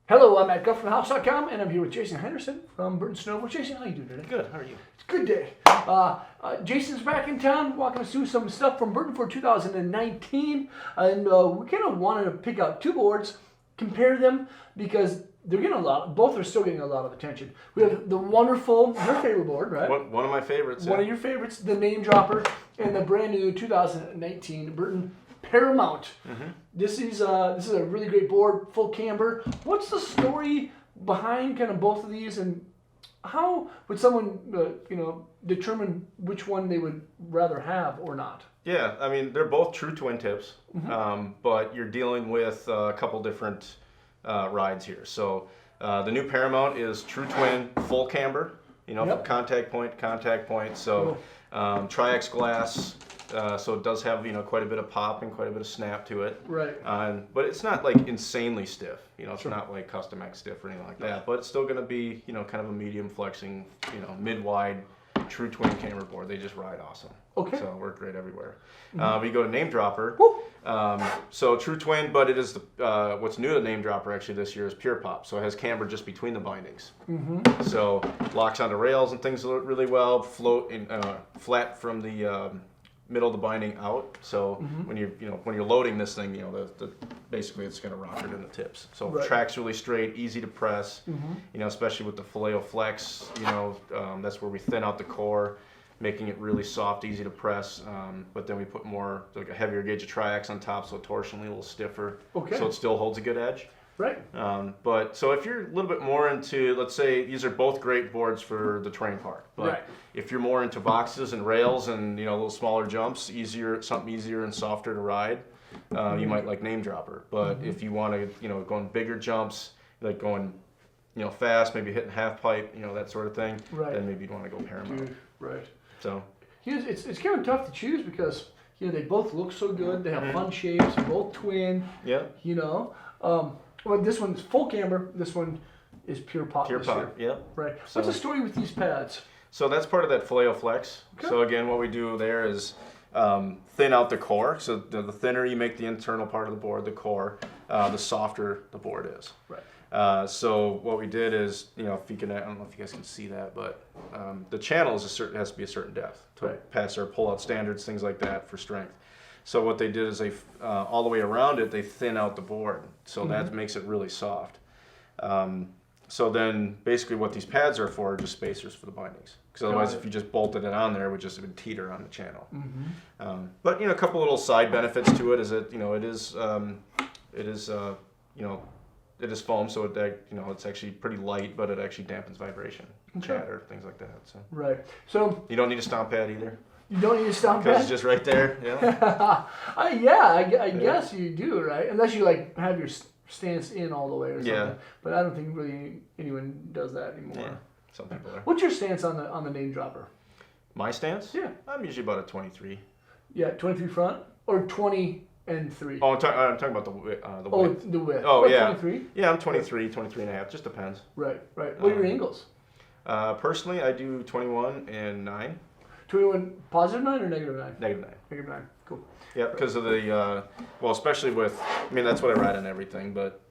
Hello, I'm at GufFromTheHouse.com, and I'm here with Jason Henderson from Burton Snowboard. Jason, how you doing today? Good. How are you? It's a good day. Jason's back in town, walking us through some stuff from Burton for 2019, and we kind of wanted to pick out two boards, compare them, because they're getting both are still getting a lot of attention. We have the wonderful, your favorite board, right? One of my favorites. One of your favorites, the Name Dropper, and the brand new 2019 Burton Paramount. Mm-hmm. This is a really great board, full camber. What's the story behind kind of both of these, and how would someone determine which one they would rather have or not? Yeah, I mean they're both true twin tips, but you're dealing with a couple different rides here. So the new Paramount is true twin, full camber. From contact point to contact point. So Tri-X glass. So it does have quite a bit of pop and quite a bit of snap to it. Right. But it's not like insanely stiff. It's not like Custom X stiff or anything like that. But it's still going to be kind of a medium flexing, mid-wide true twin camber board. They just ride awesome. Okay. So work great everywhere. We go to Name Dropper. So true twin, but it is what's new to Name Dropper actually this year is pure pop. So it has camber just between the bindings. So locks onto rails and things really well. Float in flat from the middle of the binding out. So when you're loading this thing, basically it's going to rock it in the tips. So track's really straight, easy to press. Especially with the Filet Flex. That's where we thin out the core, making it really soft, easy to press. But then we put more like a heavier gauge of Tri-X on top, so torsionally a little stiffer. Okay. So it still holds a good edge. Right. But so if you're a little bit more into, let's say these are both great boards for the terrain park. But if you're more into boxes and rails and a little smaller jumps, something easier and softer to ride, you might like Name Dropper. But if you want to go in bigger jumps, like going fast, maybe hitting half pipe, that sort of thing, then maybe you'd want to go Paramount. Right. So it's kind of tough to choose because they both look so good. They have fun shapes. They're both twin. Yeah. Well, this one's full camber. This one is pure pop. Pure pop. Yeah. Right. What's the story with these pads? So that's part of that Filet Flex. Okay. So again, what we do there is thin out the core. So the thinner you make the internal part of the board, the core, the softer the board is. Right. So what we did is, if you can, I don't know if you guys can see that, but the channel has to be a certain depth to pass our pull-out standards, things like that for strength. So what they did is they, all the way around it, they thin out the board. So that makes it really soft. So then basically what these pads are for are just spacers for the bindings. Because otherwise if you just bolted it on there, it would just have been teeter on the channel. But a couple little side benefits to it is that, it is foam, so it's actually pretty light, but it actually dampens vibration, chatter, things like that. So. Right. So you don't need a stomp pad either. You don't need a stomp pad? Because it's just right there. Yeah. I guess you do, right? Unless you have your stance in all the way or something. Yeah. But I don't think really anyone does that anymore. Yeah. Some people are. What's your stance on the Name Dropper? My stance? Yeah. I'm usually about a 23. Yeah, 23 front or 20 and 3. Oh, I'm talking about the width. Oh, the width. Oh, yeah. 23? Yeah, I'm 23, 23 and a half. Just depends. Right. What are your angles? Personally, I do 21 and 9. 21 positive 9 or negative 9? Negative 9. Negative 9. Cool. Yeah, because of the, especially with, that's what I ride on everything, but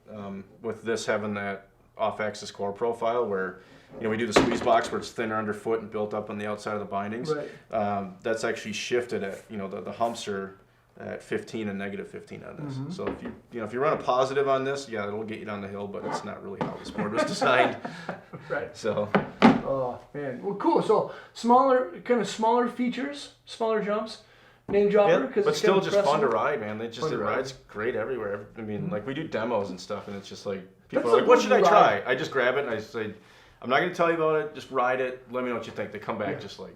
with this having that off-axis core profile where, we do the squeeze box where it's thinner underfoot and built up on the outside of the bindings. Right. That's actually shifted at, the humps are at 15 and negative 15 on this. So if you run a positive on this, yeah, it'll get you down the hill, but it's not really how this board was designed. Right. So. Oh man, well, cool. So smaller features, smaller jumps, Name Dropper, but it's still just fun to ride, man. It rides great everywhere. Like we do demos and stuff, and it's just like people are like, "What should I try?" I just grab it and I say, "I'm not going to tell you about it. Just ride it. Let me know what you think." They come back just like,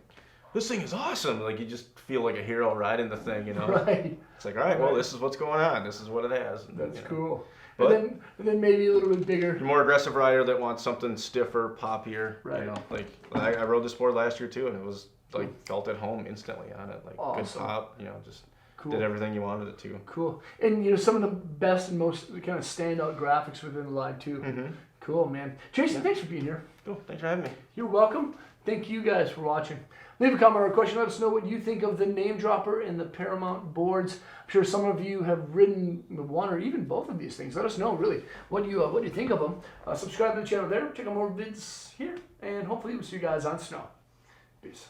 "This thing is awesome!" Like you just feel like a hero riding the thing, Right. It's like, all right, well, this is what's going on. This is what it has. And, that's cool. But, and then maybe a little bit bigger. You're more aggressive rider that wants something stiffer, poppier. Right. Like I rode this board last year too, and it was like felt at home instantly on it. Like awesome. Good pop. Just cool. Did everything you wanted it to. Cool. And some of the best and most kind of standout graphics within the line too. Cool, man. Jason, thanks for being here. Cool. Thanks for having me. You're welcome. thank you guys for watching. Leave a comment or a question. Let us know what you think of the Name Dropper and the Paramount boards. I'm sure some of you have ridden one or even both of these things. Let us know, really, what you think of them. Subscribe to the channel there. Check out more vids here. And hopefully we'll see you guys on snow. Peace.